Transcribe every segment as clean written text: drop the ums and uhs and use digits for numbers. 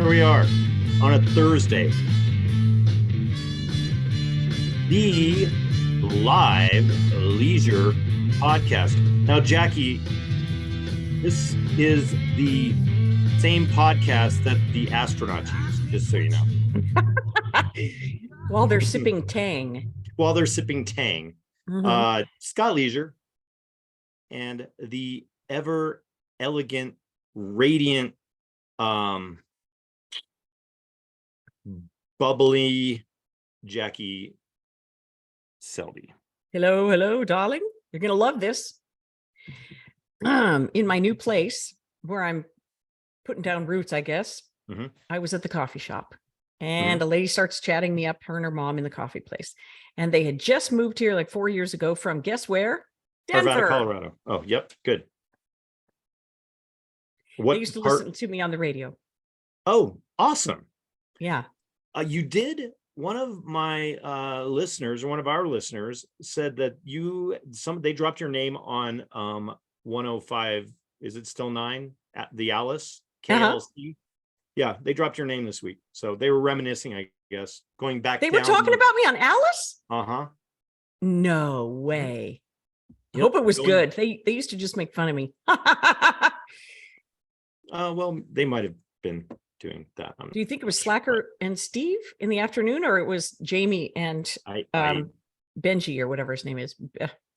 we are on a Thursday. The live Leisure Podcast. Now, Jackie, this is the same podcast that the astronauts use, just so you know. While they're sipping Tang. While they're sipping Tang. Mm-hmm. Scott Leisure and the ever elegant, radiant, bubbly Jackie Selby. Hello, darling. You're gonna love this. In my new place where I'm putting down roots, I guess. Mm-hmm. I was at the coffee shop, and a lady starts chatting me up, her and her mom in the coffee place, and they had just moved here like 4 years ago from, guess where? Denver, Arvada, Colorado. Oh, yep, good. What they used to listen to me on the radio. Oh, awesome. Yeah. You did. One of my listeners, or one of our listeners, said that they dropped your name on 105. Is it still 9 at the Alice KLC? Yeah, they dropped your name this week, so they were reminiscing, I guess, going back. They were talking about me on Alice. No way. I hope it was good. They used to just make fun of me. Well, they might have been doing that. Do you think it was Slacker and Steve in the afternoon, or it was Jamie and Benji, or whatever his name is?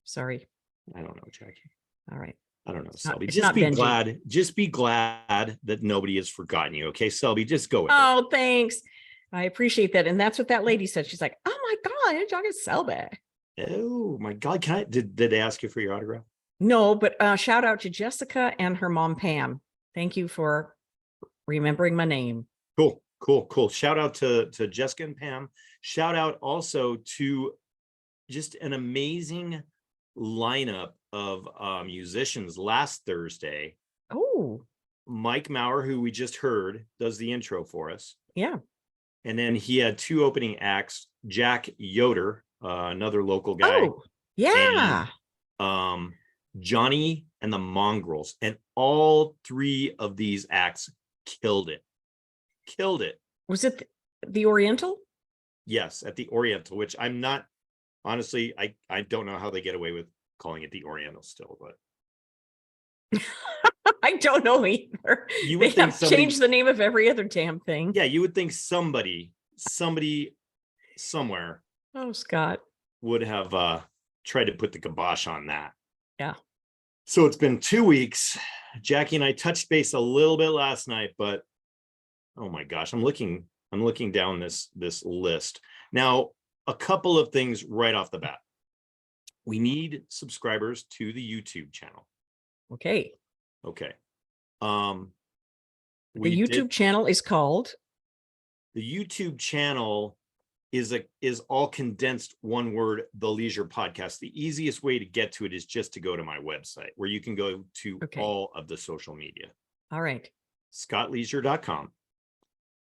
Sorry, I don't know, Jackie. All right, I don't know, Selby. Benji. Just be glad that nobody has forgotten you. Okay, Selby, just go with it. Thanks. I appreciate that. And that's what that lady said. She's like, "Oh my God, Jackie Selby." Oh my God, did they ask you for your autograph? No, but shout out to Jessica and her mom Pam. Thank you for remembering my name. Cool. Shout out to Jessica and Pam. Shout out also to just an amazing lineup of musicians last Thursday. Oh, Mike Maurer, who we just heard, does the intro for us. Yeah. And then he had 2 opening acts, Jack Yoder, another local guy. Oh, yeah. And, Johnny and the Mongrels. And all 3 of these acts killed it. Was it the Oriental? Yes, at the Oriental, which I'm not, honestly, I don't know how they get away with calling it the Oriental still, but I don't know either. You would think changed the name of every other damn thing. Yeah, you would think somebody somewhere, Scott, would have tried to put the kibosh on that. Yeah. So it's been 2 weeks. Jackie and I touched base a little bit last night, but oh my gosh, I'm looking down this list. Now, a couple of things right off the bat. We need subscribers to the YouTube channel. Okay. The YouTube channel is called? The YouTube channel is all condensed one word, The Leisure Podcast. The easiest way to get to it is just to go to my website, where you can go to all of the social media. All right. scottleisure.com.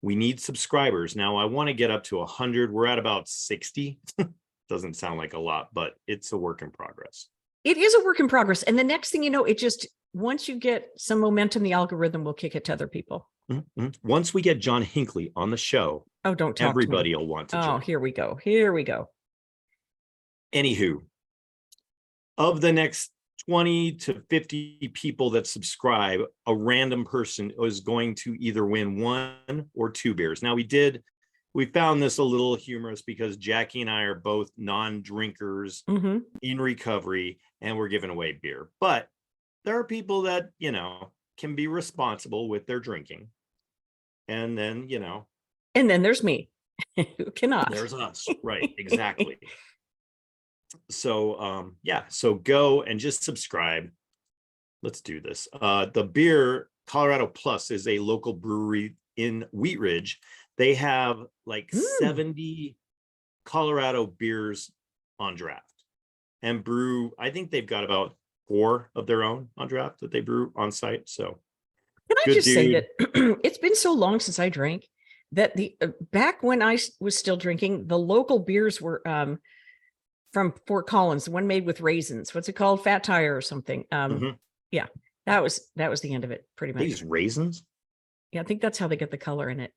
We need subscribers. Now, I want to get up to 100. We're at about 60. Doesn't sound like a lot, but it's a work in progress. It is a work in progress. And the next thing you know, once you get some momentum, the algorithm will kick it to other people. Mm-hmm. Once we get John Hinckley on the show, don't talk everybody will want to join. Here we go. Anywho, of the next 20 to 50 people that subscribe, a random person is going to either win 1 or 2 beers. Now, we found this a little humorous because Jackie and I are both non-drinkers in recovery, and we're giving away beer. But there are people that, can be responsible with their drinking. And then, And then there's me, who cannot. There's us. Right, exactly. So, so go and just subscribe. Let's do this. The beer, Colorado Plus, is a local brewery in Wheat Ridge. They have like 70 Colorado beers on draft and brew. I think they've got about 4 of their own on draft that they brew on site. So can I just say that it's been so long since I drank that back when I was still drinking, the local beers were from Fort Collins, the one made with raisins. What's it called? Fat Tire or something. Yeah, that was the end of it, pretty much. These raisins? Yeah, I think that's how they get the color in it.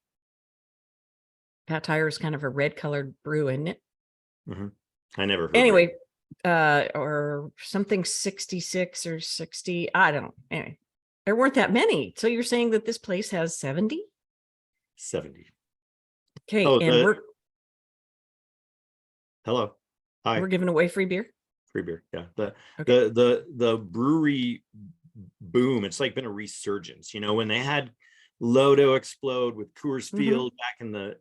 Pat Tire is kind of a red colored brew, isn't it? I never heard. Anyway, or something 66 or 60. I don't know. Anyway, there weren't that many. So you're saying that this place has 70? 70. Okay, Oh, and hello. Hi. we're giving away free beer. Free beer. Yeah. Okay. The brewery boom, it's like been a resurgence, when they had Lodo explode with Coors Field back in the,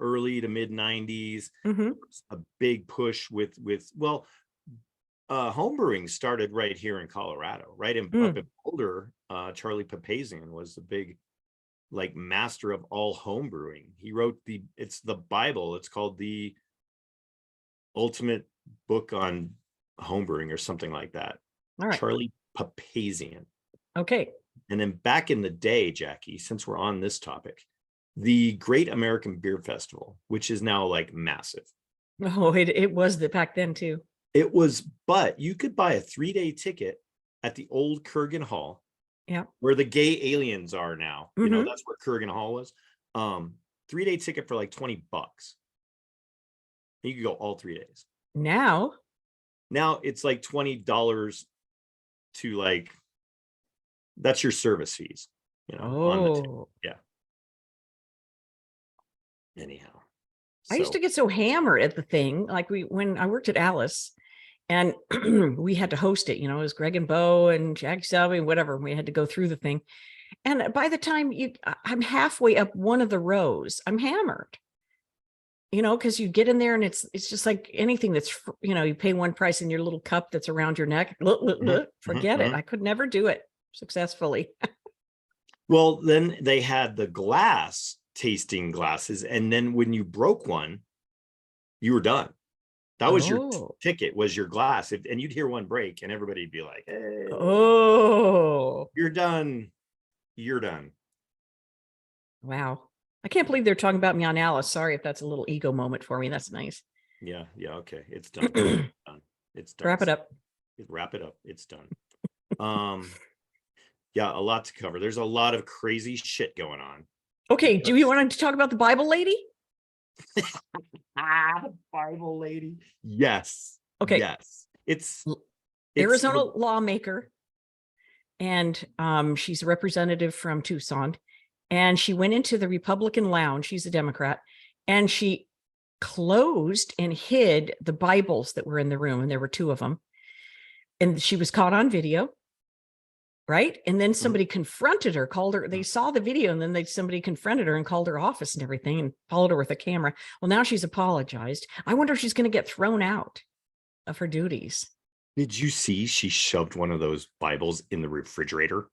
early to mid 90s. A big push with homebrewing started right here in Colorado, right up in Boulder. Charlie Papazian was the big master of all homebrewing. He wrote it's the Bible. It's called the Ultimate Book on Homebrewing or something like that. All right. Charlie Papazian. Okay. And then back in the day, Jackie, since we're on this topic, the Great American Beer Festival, which is now massive. Oh, it was back then too. It was, but you could buy a 3-day ticket at the old Kurgan Hall. Yeah. Where the gay aliens are now. That's where Kurgan Hall was. 3-day ticket for $20. You could go all 3 days. Now it's $20 to that's your service fees, on the yeah. Anyhow. I used to get so hammered at the thing. When I worked at Alice and we had to host it, it was Greg and Bo and Jack Selby and whatever. We had to go through the thing. And by the time I'm halfway up one of the rows, I'm hammered, because you get in there and it's just like anything that's, you pay one price in your little cup that's around your neck. Forget it. I could never do it successfully. Well, then they had the glass tasting glasses. And then when you broke one, you were done. That was your ticket, was your glass. And you'd hear one break and everybody'd be like, hey, you're done. You're done. Wow. I can't believe they're talking about me on Alice. Sorry if that's a little ego moment for me. That's nice. Yeah. Okay. It's done. It's done. Wrap it up. Wrap it up. It's done. Yeah, a lot to cover. There's a lot of crazy shit going on. Okay. Do you want to talk about the Bible lady? Bible lady. Yes. Okay. Yes. It's Arizona lawmaker. And she's a representative from Tucson. And she went into the Republican lounge. She's a Democrat. And she closed and hid the Bibles that were in the room. And there were 2 of them. And she was caught on video. Right. And then somebody confronted her, called her. They saw the video and then somebody confronted her and called her office and everything and followed her with a camera. Well, now she's apologized. I wonder if she's going to get thrown out of her duties. Did you see she shoved one of those Bibles in the refrigerator?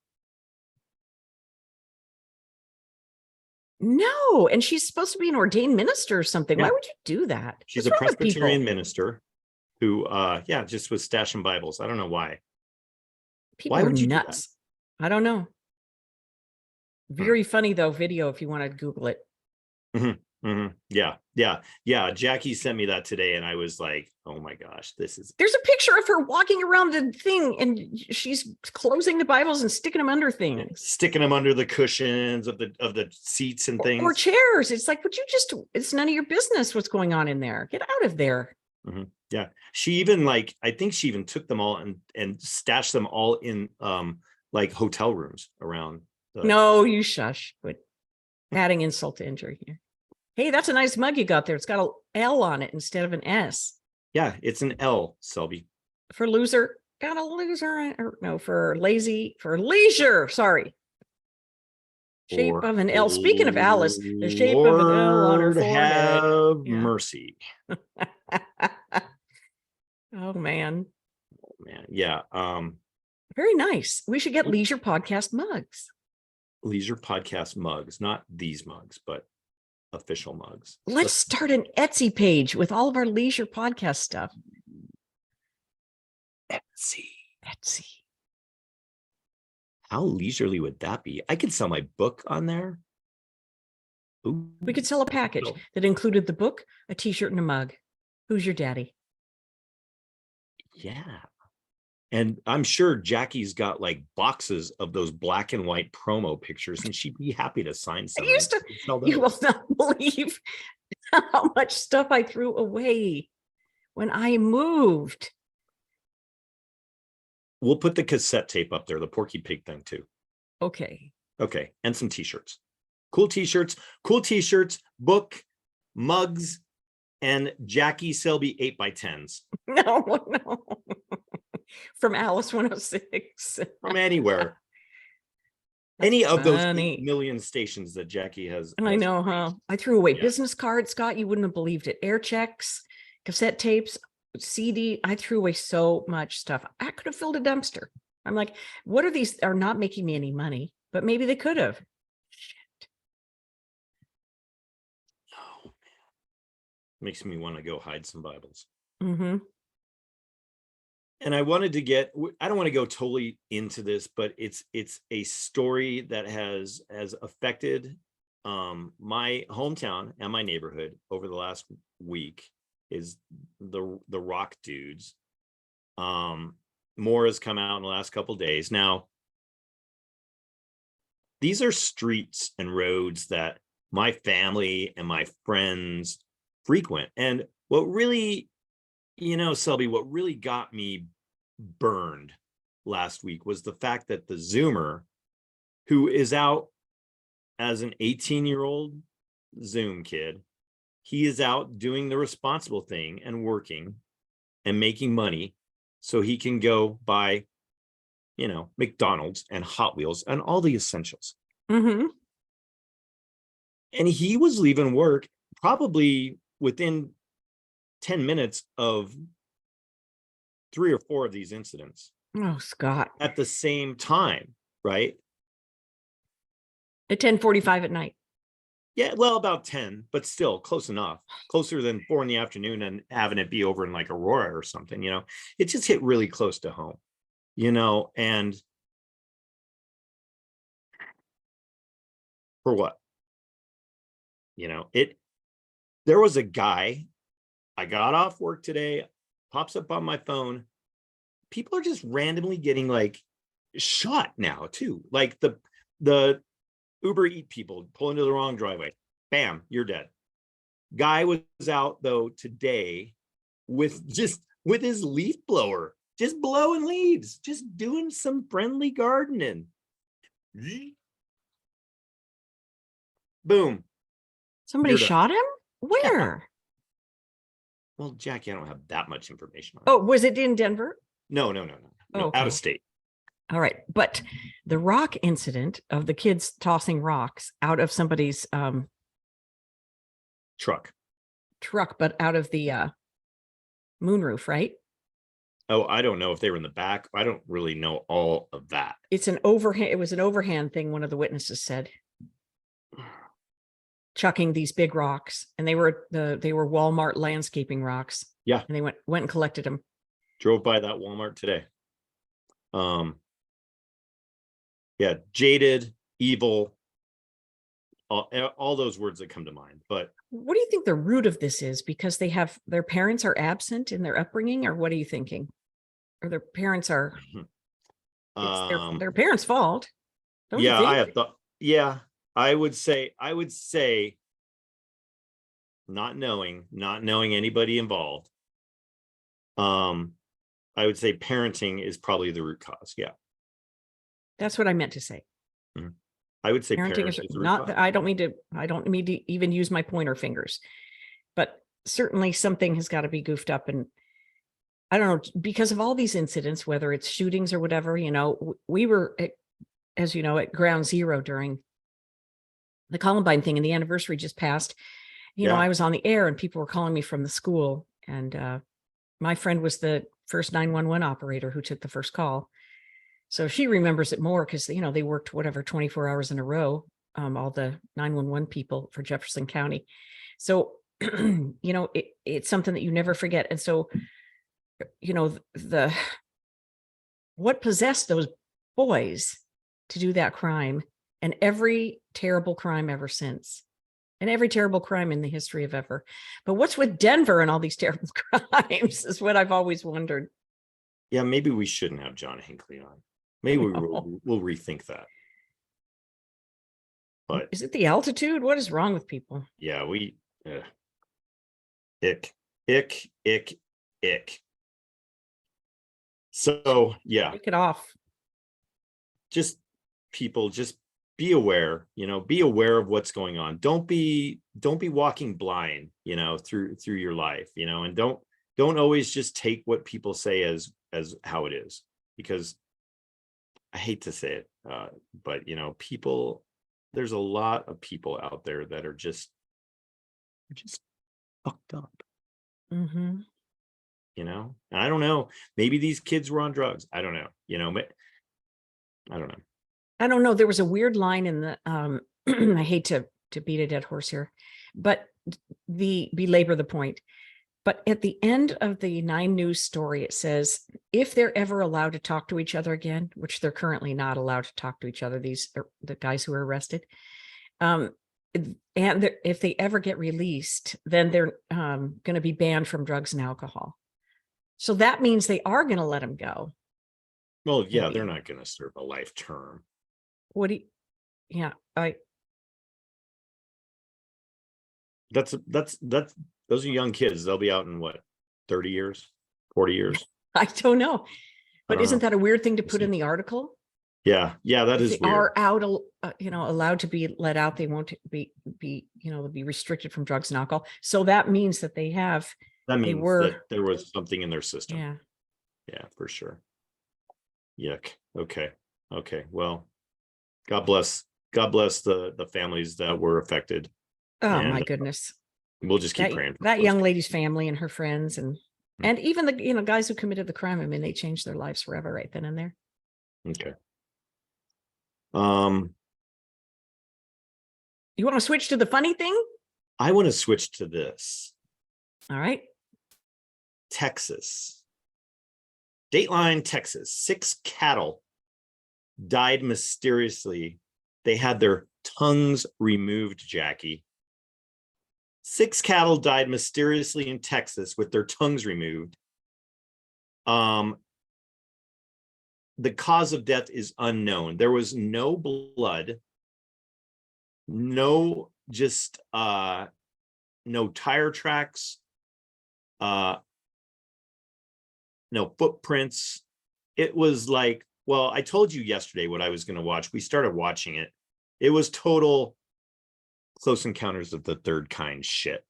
No. And she's supposed to be an ordained minister or something. Yeah. Why would you do that? She's a Presbyterian minister who, just was stashing Bibles. I don't know why. People are nuts. I don't know. Very funny though video if you want to Google it. Yeah. Jackie sent me that today, and I was like, "Oh my gosh, this is." There's a picture of her walking around the thing, and she's closing the Bibles and sticking them under things, sticking them under the cushions of the seats and things, or chairs. It's like, would you just? It's none of your business what's going on in there. Get out of there. Yeah, she even I think she even took them all and stashed them all in hotel rooms around. No, you shush. But adding insult to injury here. Hey, that's a nice mug you got there. It's got an L on it instead of an S. Yeah, it's an L, Selby. For loser, got a loser. Or no, for leisure. Sorry. Shape of an L. Speaking of Alice, the shape of an L on her forehead. Have mercy. Oh man. Yeah. Very nice. We should get Leisure Podcast mugs. Leisure Podcast mugs, not these mugs, but official mugs. Let's start an Etsy page with all of our Leisure Podcast stuff. Etsy. How leisurely would that be? I could sell my book on there. Ooh. We could sell a package that included the book, a t-shirt, and a mug. Who's your daddy? Yeah. And I'm sure Jackie's got like boxes of those black and white promo pictures, and she'd be happy to sign some. You will not believe how much stuff I threw away when I moved. We'll put the cassette tape up there, the Porky Pig thing too. Okay. Okay. And some t-shirts. Cool t-shirts, book, mugs, and Jackie Selby 8x10s. No. From Alice 106. From anywhere. Any of those 8 million stations that Jackie has. I know, huh? I threw away business cards, Scott. You wouldn't have believed it. Air checks, cassette tapes, CD. I threw away so much stuff. I could have filled a dumpster. I'm like, what are these? Are not making me any money, but maybe they could have. Shit. Oh, man. Makes me want to go hide some Bibles. Mm-hmm. And I wanted to I don't want to go totally into this, but it's a story that has affected my hometown and my neighborhood over the last week. Is the rock dudes. More has come out in the last couple of days. Now, these are streets and roads that my family and my friends frequent. And what really, Selby, what really got me burned last week was the fact that the Zoomer, who is out as an 18-year-old Zoom kid, he is out doing the responsible thing and working and making money so he can go buy, McDonald's and Hot Wheels and all the essentials. Mm-hmm. And he was leaving work probably within 10 minutes of 3 or 4 of these incidents. Oh, Scott. At the same time, right? At 10:45 at night. Yeah, well, about 10, but still close enough. Closer than 4 in the afternoon and having it be over in like Aurora or something, It just hit really close to home, and for what? There was a guy, I got off work today, pops up on my phone. People are just randomly getting like shot now too. Like the Uber Eat people pull into the wrong driveway. Bam, you're dead. Guy was out though today with his leaf blower, just blowing leaves, just doing some friendly gardening. Boom. Somebody shot him? Where? Yeah. Well, Jackie, I don't have that much information on it. Oh, was it in Denver? No, Okay. Out of state. All right. But the rock incident of the kids tossing rocks out of somebody's truck, but out of the moonroof, right? Oh, I don't know if they were in the back. I don't really know all of that. It was an overhand thing, one of the witnesses said. Chucking these big rocks, and they were Walmart landscaping rocks. Yeah. And they went and collected them. Drove by that Walmart today. Yeah, jaded, evil, all those words that come to mind. But what do you think the root of this is? Because their parents are absent in their upbringing, or what are you thinking? Or their parents are it's their parents' fault. Don't you think? I have thought. Yeah, I would say not knowing anybody involved. I would say parenting is probably the root cause. Yeah. That's what I meant to say. Mm-hmm. I would say parenting is not. I don't mean to even use my pointer fingers, but certainly something has got to be goofed up. And I don't know, because of all these incidents, whether it's shootings or whatever, we were, as you know, at ground zero during the Columbine thing, and the anniversary just passed. I was on the air and people were calling me from the school, and my friend was the first 911 operator who took the first call. So she remembers it more because, they worked 24 hours in a row, all the 911 people for Jefferson County. So, it's something that you never forget. And so, what possessed those boys to do that crime, and every terrible crime ever since, and every terrible crime in the history of ever. But what's with Denver and all these terrible crimes is what I've always wondered. Yeah, maybe we shouldn't have John Hinckley on. Maybe we'll rethink that. But is it the altitude? What is wrong with people? yeah, ick, ick, ick, ick. So yeah, Take it off. just people, just be aware, be aware of what's going on. Don't be walking blind, through your life, and don't always just take what people say as how it is, because I hate to say it, but people, there's a lot of people out there that are just fucked up. Mm-hmm. And I don't know, maybe these kids were on drugs. I don't know, but I don't know. I don't know. There was a weird line in the I hate to beat a dead horse here, but belabor the point. But at the end of the 9 News story, it says if they're ever allowed to talk to each other again, which they're currently not allowed to talk to each other, these are the guys who were arrested. And if they ever get released, then they're going to be banned from drugs and alcohol. So that means they are going to let them go. Well, yeah, Maybe. they're not going to serve a life term. What do you, yeah, That's those are young kids. They'll be out in what, 30 years, 40 years? I don't know. But isn't know. that a weird thing to put in the article? Yeah, that is they weird. Are out, allowed to be let out. They won't be restricted from drugs and alcohol. So that means that they have. That means that there was something in their system. Yeah. Yeah, for sure. Yuck. Okay. Well, God bless the families that were affected. Oh my goodness. We'll just keep praying for that young lady's family and her friends, and even the guys who committed the crime. I mean, they changed their lives forever right then and there. Okay. You want to switch to the funny thing? I want to switch to this. All right. Texas. Dateline, Texas. 6 cattle died mysteriously. They had their tongues removed, Jackie. 6 cattle died mysteriously in Texas with their tongues removed. The cause of death is unknown. There was no blood, no tire tracks, no footprints. It was like, well, I told you yesterday what I was going to watch. We started watching it. It was total Close Encounters of the Third Kind shit.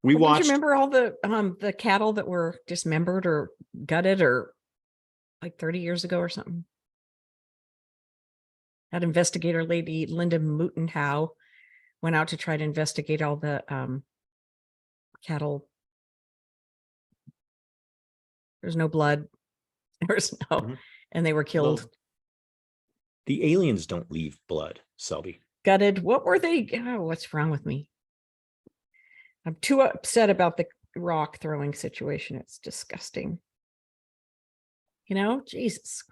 We watched. Do you remember all the cattle that were dismembered or gutted, or like 30 years ago or something? That investigator lady, Linda Mootenhow, went out to try to investigate all the cattle. There's no blood. There's no, and they were killed. Well, the aliens don't leave blood, Selby. Gutted. What were they? Oh, what's wrong with me? I'm too upset about the rock throwing situation. It's disgusting. Jesus.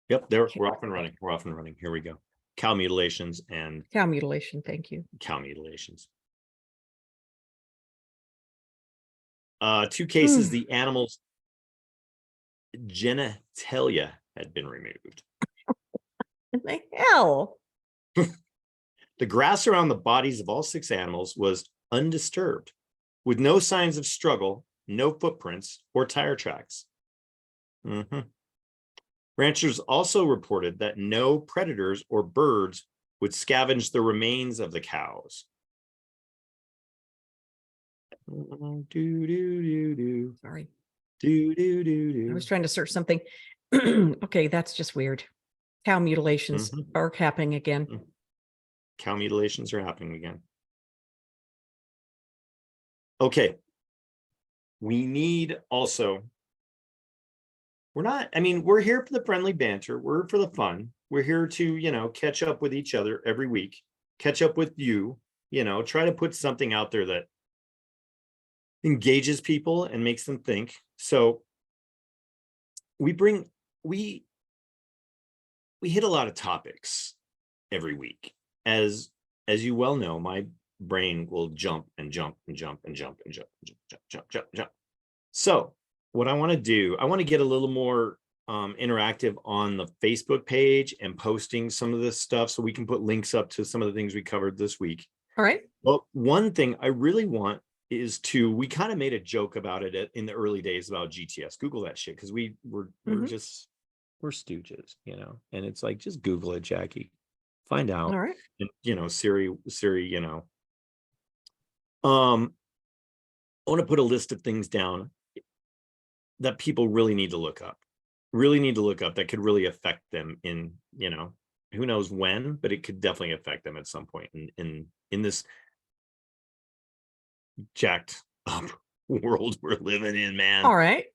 Yep, we're off and running. Here we go. Cow mutilations and cow mutilation. Thank you. Cow mutilations. 2 cases, the animal's genitalia had been removed. What the hell? The grass around the bodies of all 6 animals was undisturbed, with no signs of struggle, no footprints, or tire tracks. Ranchers also reported that no predators or birds would scavenge the remains of the cows. Sorry. I was trying to search something. Okay, that's just weird. Cow mutilations are happening again. Cow mutilations are happening again. Okay. We need also, we're here for the friendly banter. We're for the fun. We're here to, catch up with each other every week, catch up with you, try to put something out there that engages people and makes them think. So we hit a lot of topics every week. As you well know, my brain will jump and jump and jump and jump and jump, jump, jump, jump, jump, jump. So what I want to do, I want to get a little more interactive on the Facebook page and posting some of this stuff so we can put links up to some of the things we covered this week. All right. Well, one thing I really want is we kind of made a joke about it in the early days about GTS. Google that shit, because we're stooges, and it's like, just Google it, Jackie. Find out. All right. And, Siri, I want to put a list of things down that people really need to look up that could really affect them in, who knows when, but it could definitely affect them at some point in this jacked up world we're living in, man. All right.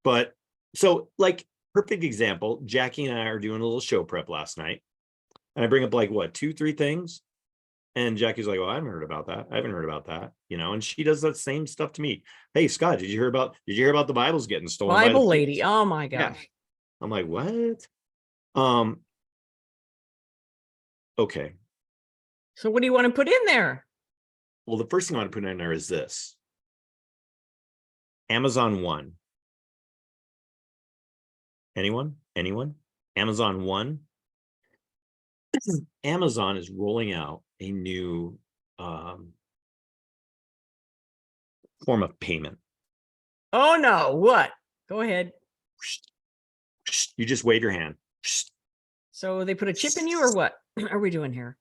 But so, like, perfect example, Jackie and I are doing a little show prep last night, and I bring up like 2-3 things, and Jackie's like, well, I haven't heard about that, and she does that same stuff to me. Hey, Scott, did you hear about the Bible's getting stolen by Bible the lady? police? Oh my gosh. Yeah. I'm like, what? Okay. So what do you want to put in there? Well, the first thing I want to put in there is this. Amazon One. Anyone? Amazon One. Amazon is rolling out a new form of payment. Oh no, what? Go ahead. You just wave your hand. So they put a chip in you, or what are we doing here?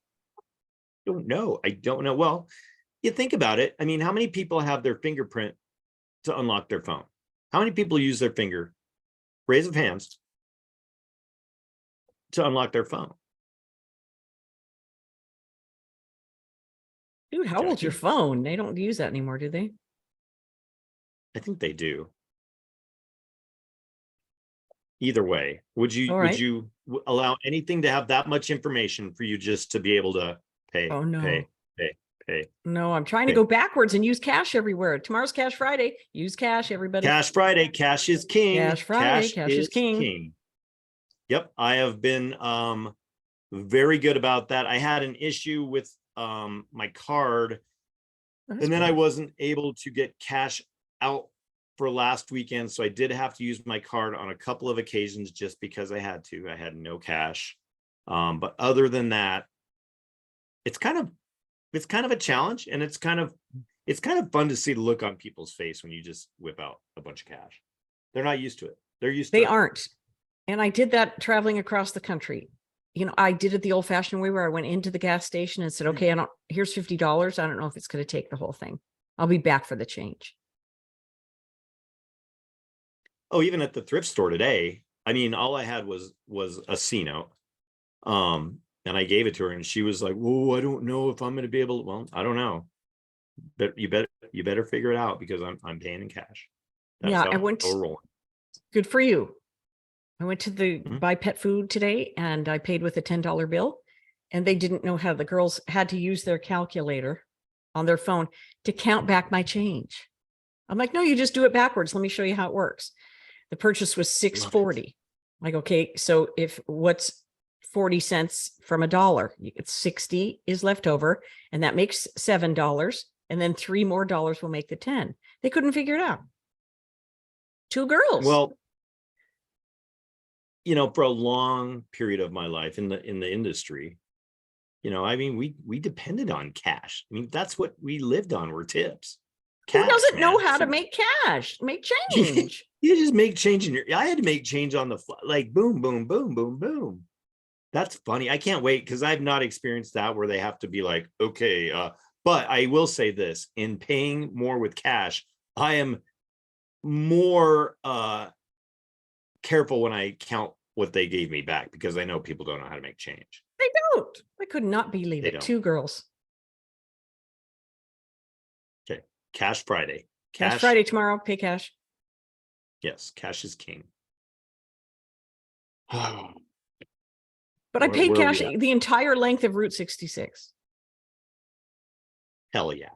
I don't know. Well, you think about it. I mean, how many people have their fingerprint to unlock their phone? How many people use their finger, raise of hands, to unlock their phone? Dude, how old's your phone? They don't use that anymore, do they? I think they do. Either way, would you allow anything to have that much information for you just to be able to pay? Oh no. Pay. No, I'm trying to go backwards and use cash everywhere. Tomorrow's Cash Friday. Use cash, everybody. Cash Friday. Cash is king. Cash Friday. Cash is king. Yep. I have been very good about that. I had an issue with my card, and then I wasn't able to get cash out for last weekend. So I did have to use my card on a couple of occasions just because I had to. I had no cash. But other than that, it's kind of a challenge, and it's kind of fun to see the look on people's face when you just whip out a bunch of cash. They're not used to it. They aren't. And I did that traveling across the country. I did it the old fashioned way, where I went into the gas station and said, okay, here's $50. I don't know if it's going to take the whole thing. I'll be back for the change. Oh, even at the thrift store today, I mean, all I had was a C note. And I gave it to her, and she was like, "Whoa, I don't know if I'm going to be able to." Well, I don't know, but you better figure it out, because I'm paying in cash. That's I went. Good for you. I went to the buy pet food today, and I paid with a $10 bill, and they didn't know how. The girls had to use their calculator on their phone to count back my change. I'm like, no, you just do it backwards. Let me show you how it works. The purchase was $6.40. Like, okay, so if what's 40 cents from $1, it's 60 is left over, and that makes $7, and then $3 more will make the 10. They couldn't figure it out. Two girls. Well, for a long period of my life in the industry, I mean, we depended on cash. I mean, that's what we lived on, were tips. Cash, who doesn't know how to make cash, make change? You just make change I had to make change on the fly, like boom, boom, boom, boom, boom. That's funny. I can't wait, because I've not experienced that where they have to be like, okay, but I will say this, in paying more with cash, I am more careful when I count what they gave me back, because I know people don't know how to make change. They don't. I could not believe it. Two girls. Okay. Cash Friday. Cash Friday tomorrow. Pay cash. Yes. Cash is king. But I paid cash the entire length of Route 66. Hell yeah.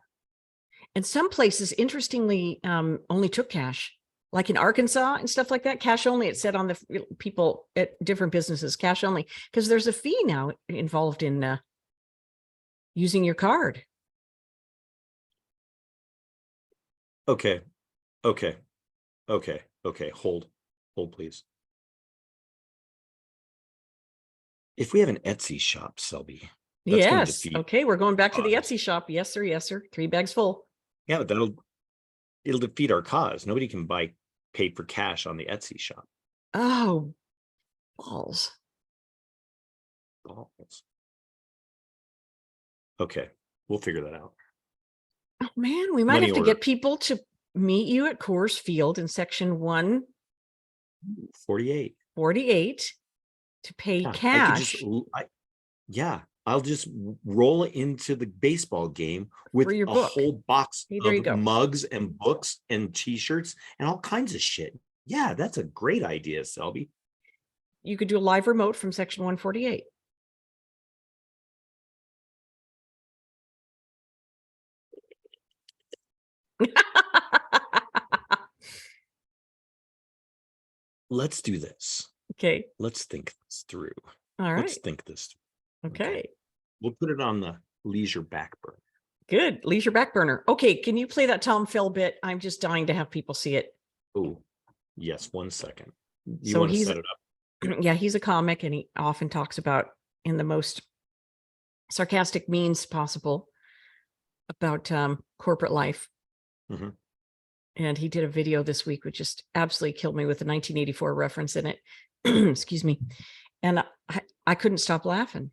And some places, interestingly, only took cash, like in Arkansas and stuff like that. Cash only. It said on the people at different businesses, cash only, because there's a fee now involved in using your card. Okay. Hold, please. If we have an Etsy shop, Selby, that's going to Yes. defeat. Okay, we're going back to the Etsy shop. Yes, sir. Yes, sir. 3 bags full. Yeah, but it'll defeat our cause. Nobody can pay for cash on the Etsy shop. Oh, balls. Okay, we'll figure that out. Oh man, we might Money have to order. get people to meet you at Coors Field in section 148 to pay Yeah, cash I'll just roll into the baseball game with for your a book. whole box Hey, there you of go. mugs and books and t-shirts and all kinds of shit. Yeah, that's a great idea, Selby. You could do a live remote from section 148. Let's do this. Okay. Let's think this through. All right. Let's think this through. Okay. We'll put it on the leisure back burner. Good. Leisure back burner. Okay. Can you play that Tom Phil bit? I'm just dying to have people see it. Oh, yes. 1 second. You So want to set it up? Yeah, he's a comic and he often talks about, in the most sarcastic means possible, about corporate life. Mhm. And he did a video this week which just absolutely killed me with a 1984 reference in it. Excuse me. And I couldn't stop laughing.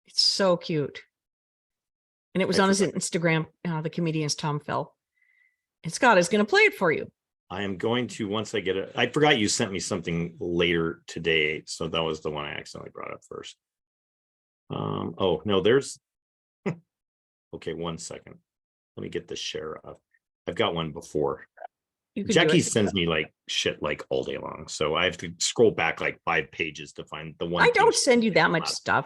It's so cute. And it was on his Instagram. The comedian's Tom Fell. And Scott is going to play it for you. I am going to, once I get it. I forgot you sent me something later today. So that was the one I accidentally brought up first. Oh, no, there's. Okay, 1 second. Let me get the share up. I've got one before. Jackie sends me like shit like all day long. So I have to scroll back like 5 pages to find the one. I don't send you that much stuff.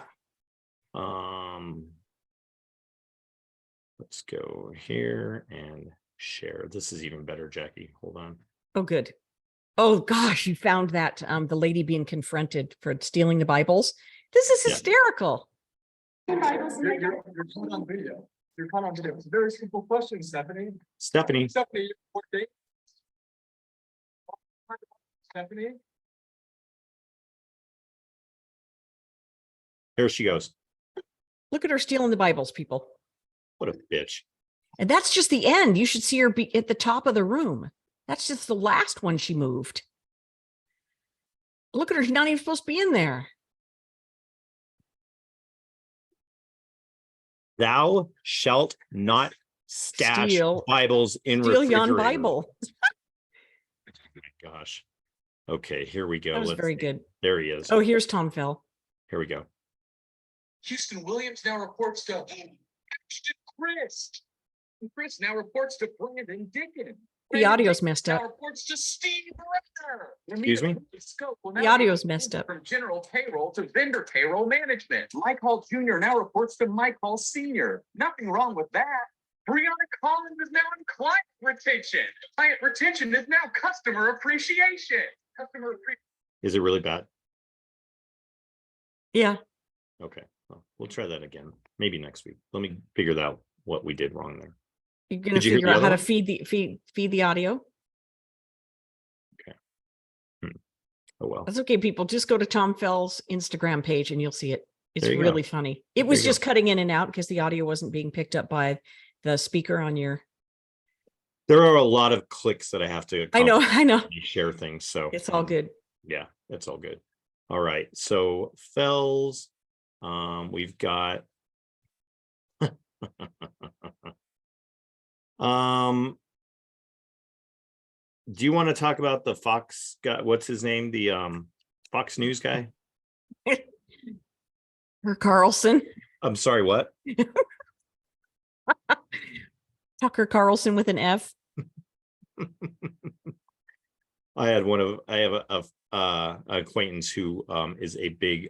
Let's go here and share. This is even better, Jackie. Hold on. Oh, good. Oh gosh, you found that the lady being confronted for stealing the Bibles. This is hysterical. You're caught on video. You're caught on video. It's a very simple question, Stephanie. Stephanie. What date? Stephanie. Here she goes. Look at her stealing the Bibles, people. What a bitch. And that's just the end. You should see her be at the top of the room. That's just the last one she moved. Look at her. She's not even supposed to be in there. Thou shalt not stash Bibles in refrigerator. Steal yon Bible. Oh my gosh. Okay, here we go. That was very good. There he is. Oh, here's Tom Fell. Here we go. Houston Williams now reports to Ashton Chris. Chris now reports to Brandon Dickens. The audio's messed up. Now reports to Steve Renner. Excuse me? The audio's messed up. From general payroll to vendor payroll management. Mike Hall Jr. now reports to Mike Hall Sr. Nothing wrong with that. Brianna Collins is now in client retention. Client retention is now customer appreciation. Is it really bad? Yeah. Okay. Well, we'll try that again. Maybe next week. Let me figure out what we did wrong there. You're going to figure out how to feed the audio. Okay. Oh, well. That's okay, people. Just go to Tom Fell's Instagram page and you'll see it. It's really funny. It There was you just go. cutting in and out because the audio wasn't being picked up by the speaker on your. There are a lot of clicks that I have to. I know. Share things. So it's all good. Yeah, it's all good. All right. So Fells, we've got. Do you want to talk about the Fox guy? What's his name? The Fox News guy? Tucker Carlson. I'm sorry, what? Tucker Carlson with an F. I have an acquaintance who is a big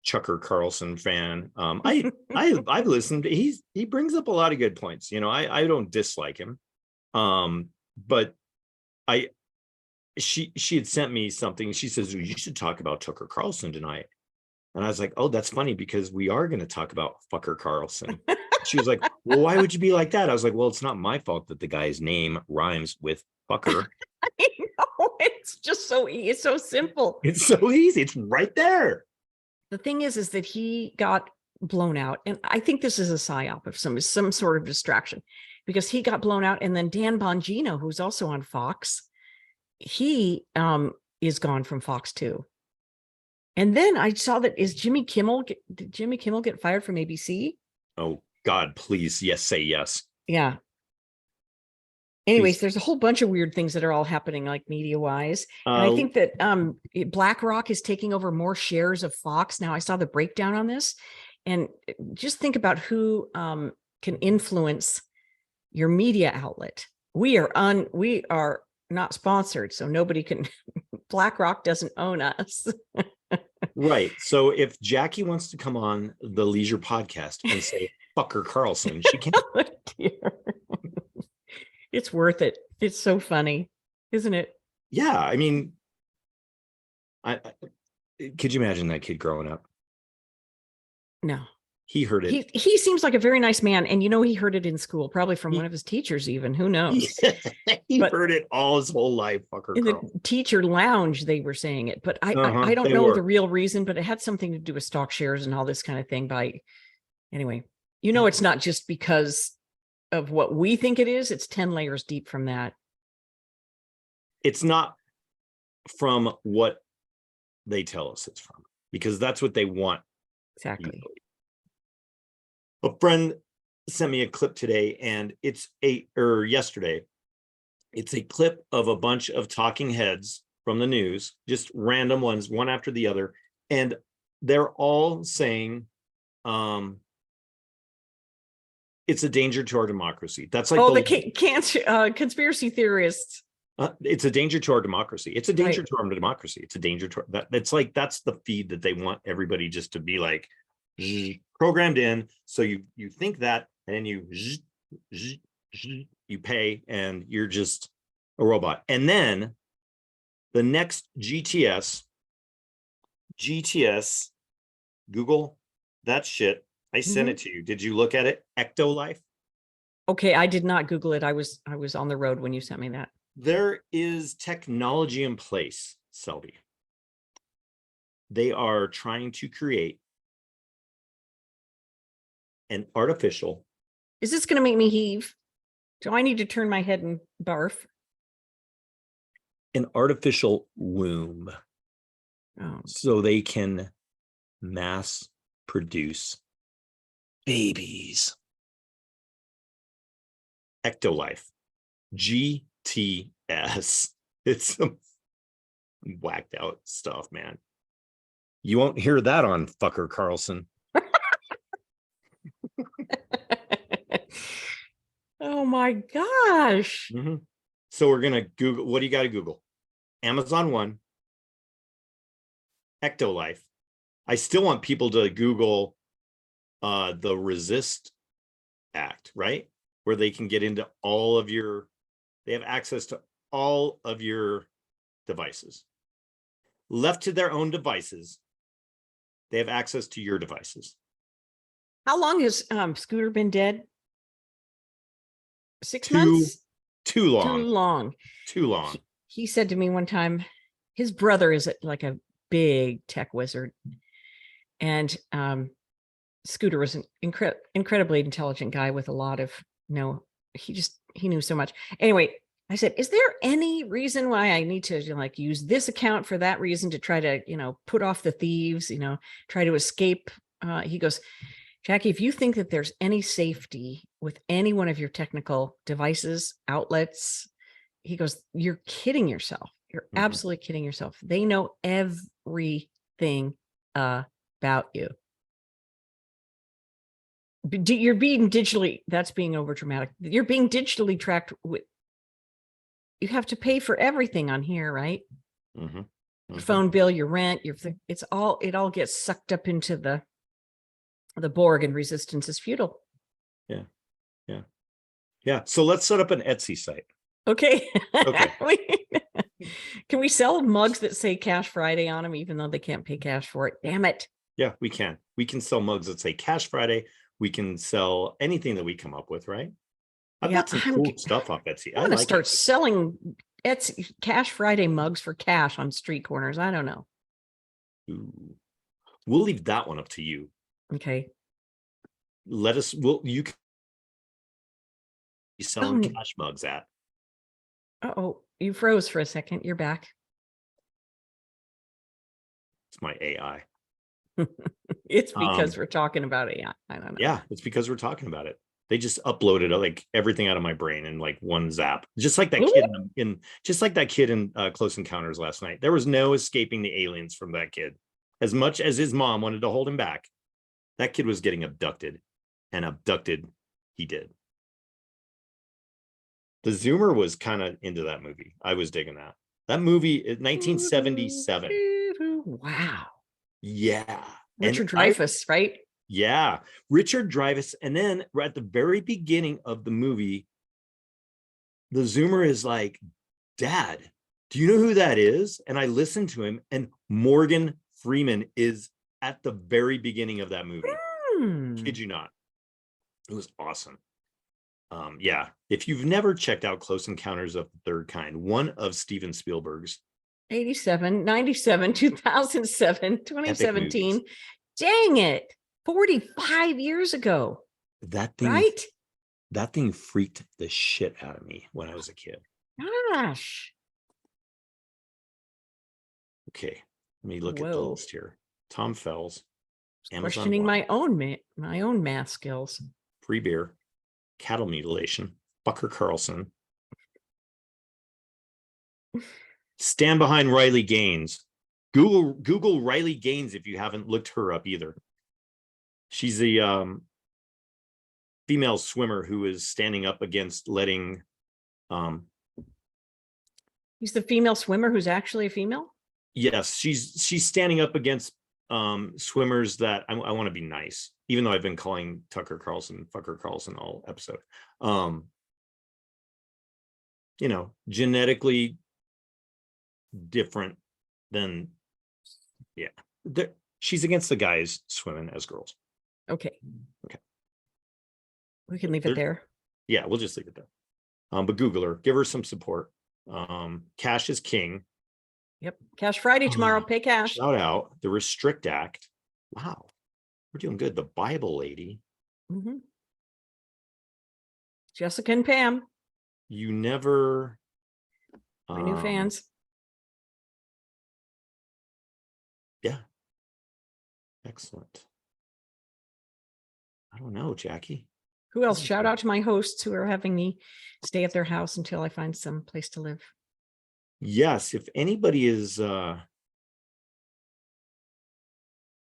Tucker Carlson fan. I've listened. He brings up a lot of good points. You know, I don't dislike him. But she had sent me something. She says, you should talk about Tucker Carlson tonight. And I was like, oh, that's funny because we are going to talk about fucker Carlson. She was like, well, why would you be like that? I was like, well, it's not my fault that the guy's name rhymes with fucker. I know, it's just it's so simple. It's so easy. It's right there. The thing is that he got blown out. And I think this is a psyop of some sort of distraction, because he got blown out. And then Dan Bongino, who's also on Fox, he is gone from Fox too. And then I saw that did Jimmy Kimmel get fired from ABC? Oh God, please. Yes. Say yes. Yeah. Anyways, there's a whole bunch of weird things that are all happening, like media wise. And I think that BlackRock is taking over more shares of Fox. Now I saw the breakdown on this, and just think about who can influence your media outlet. We are not sponsored, so nobody can. BlackRock doesn't own us. Right. So if Jackie wants to come on the Leisure Podcast and say fucker Carlson, she can. Oh, dear. It's worth it. It's so funny, isn't it? Yeah. I mean, I could you imagine that kid growing up? No. He heard it. He seems like a very nice man. And he heard it in school, probably from one of his teachers even. Who knows? He heard it all his whole life. Fucker in Carlson. The teacher lounge, they were saying it. But I don't know the real reason, but it had something to do with stock shares and all this kind of thing. Anyway, it's not just because of what we think it is. It's 10 layers deep from that. It's not from what they tell us it's from, because that's what they want. Exactly. A friend sent me a clip today, and yesterday. It's a clip of a bunch of talking heads from the news, just random ones, one after the other. And they're all saying, it's a danger to our democracy. That's like the conspiracy theorists. It's a danger to our democracy. It's a danger to our democracy. It's a danger to that. It's like that's the feed that they want everybody just to be like programmed in. So you think that, and then you pay, and you're just a robot. And then the next GTS, Google that shit. I sent it to you. Did you look at it? Ectolife. Okay, I did not Google it. I was on the road when you sent me that. There is technology in place, Selby. They are trying to create an artificial. Is this going to make me heave? Do I need to turn my head and barf? An artificial womb. Oh. So they can mass produce babies. Ectolife. GTS. It's some whacked out stuff, man. You won't hear that on fucker Carlson. Oh my gosh. Mm-hmm. So we're going to Google. What do you got to Google? Amazon One. Ectolife. I still want people to Google the Resist Act, right? Where they can get into they have access to all of your devices. Left to their own devices, they have access to your devices. How long has Scooter been dead? 6 months? Too long. He said to me one time, his brother is like a big tech wizard. And Scooter was an incredibly intelligent guy with a lot of, he knew so much. Anyway, I said, is there any reason why I need to use this account for that reason to try to, put off the thieves, try to escape? He goes, Jackie, if you think that there's any safety with any one of your technical devices, outlets, he goes, you're kidding yourself. You're absolutely kidding yourself. They know everything about you. You're being digitally, that's being over dramatic. You're being digitally tracked you have to pay for everything on here, right? Your phone bill, your rent, it all gets sucked up into the Borg, and resistance is futile. Yeah. So let's set up an Etsy site. Okay. Can we sell mugs that say Cash Friday on them, even though they can't pay cash for it? Damn it. Yeah, we can. We can sell mugs that say Cash Friday. We can sell anything that we come up with, right? I've Yeah, got some cool stuff off Etsy. I I want to like start it. selling Etsy Cash Friday mugs for cash on street corners. I don't know. Ooh. We'll leave that one up to you. Okay. You can be selling cash mugs at. Oh, you froze for a second. You're back. It's my AI. It's because we're talking about AI. I don't know. Yeah, it's because we're talking about it. They just uploaded like everything out of my brain in like one zap, just like that kid in Close Encounters last night. There was no escaping the aliens from that kid. As much as his mom wanted to hold him back, that kid was getting abducted, and abducted he did. The Zoomer was kind of into that movie. I was digging that. That movie is 1977. Wow. Yeah. Richard Dreyfuss, right? Yeah, Richard Dreyfuss. And then right at the very beginning of the movie, the Zoomer is like, Dad, do you know who that is? And I listened to him, and Morgan Freeman is at the very beginning of that movie. Kid you not. It was awesome. Yeah, if you've never checked out Close Encounters of the Third Kind, one of Steven Spielberg's 87, 97, 2007, 2017. Dang it. 45 years ago. That thing, right? That thing freaked the shit out of me when I was a kid. Gosh. Okay, let me look at the list here. Tom Fells, Amazon questioning One, my own math skills. Free beer, cattle mutilation, Fucker Carlson, Stand Behind Riley Gaines. Google Riley Gaines if you haven't looked her up either. She's the female swimmer who is standing up against letting. He's the female swimmer who's actually a female? Yes, she's standing up against swimmers that I want to be nice, even though I've been calling Tucker Carlson Fucker Carlson all episode. You know, genetically different than, yeah. She's against the guys swimming as girls. Okay. Okay. We can leave it there. Yeah, we'll just leave it there. But Google her, give her some support. Cash is king. Yep. Cash Friday tomorrow. Pay cash. Shout out the Restrict Act. Wow, we're doing good. The Bible Lady. Mm-hmm. Jessica and Pam. You never. My new fans. Yeah. Excellent. I don't know, Jackie. Who else? Shout out to my hosts who are having me stay at their house until I find some place to live. Yes, if anybody is are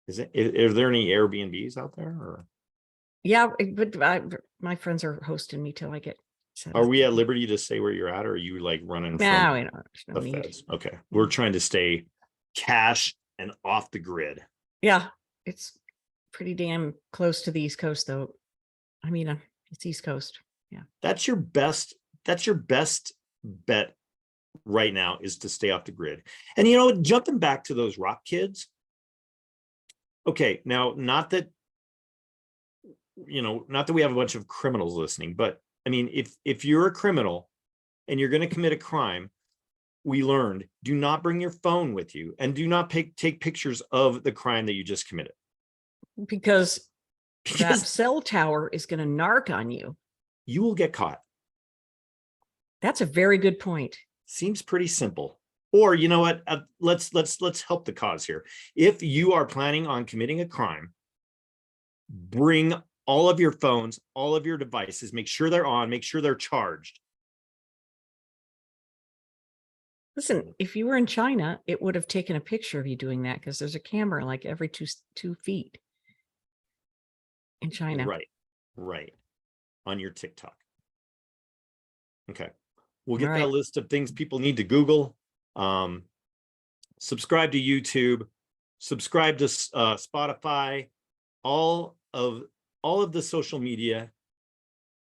there any Airbnbs out there? Or yeah, but my friends are hosting me till I get set are up. we at liberty to say where you're at, or are you like running No, from no need. feds? Okay, we're trying to stay cash and off the grid. Yeah, it's pretty damn close to the East Coast, though. I mean, it's East Coast. Yeah, that's your best bet right now, is to stay off the grid. And you know, jumping back to those rock kids. Okay, now not that we have a bunch of criminals listening, but I mean, if you're a criminal and you're going to commit a crime, we learned, do not bring your phone with you, and do not take pictures of the crime that you just committed. Because that cell tower is going to narc on you. You will get caught. That's a very good point. Seems pretty simple. Or you know what? Let's help the cause here. If you are planning on committing a crime, bring all of your phones, all of your devices, make sure they're on, make sure they're charged. Listen, if you were in China, it would have taken a picture of you doing that, because there's a camera like every two feet in China. Right. On your TikTok. Okay. We'll get that list of things people need to Google. Subscribe to YouTube, subscribe to Spotify, all of the social media,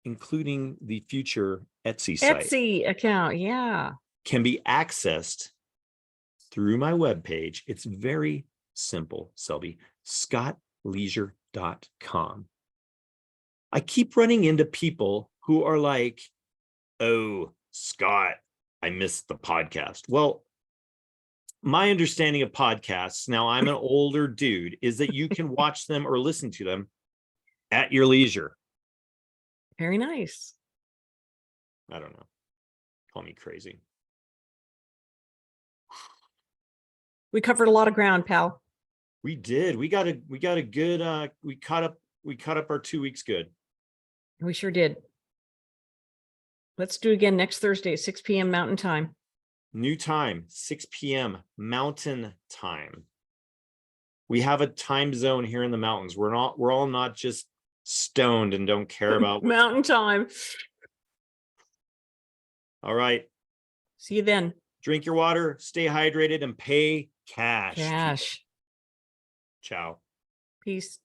including the future Etsy site. Etsy account, yeah. Can be accessed through my webpage. It's very simple, Selby. scottleisure.com. I keep running into people who are like, oh, Scott, I missed the podcast. Well, my understanding of podcasts, now I'm an older dude, is that you can watch them or listen to them at your leisure. Very nice. I don't know. Call me crazy. We covered a lot of ground, pal. We did. We got a good we caught up our 2 weeks good. We sure did. Let's do it again next Thursday at 6 p.m. Mountain Time. New time, 6 p.m. Mountain Time. We have a time zone here in the mountains. We're all not just stoned and don't care about Mountain Time. All right. See you then. Drink your water, stay hydrated, and pay cash. Cash. Ciao. Peace.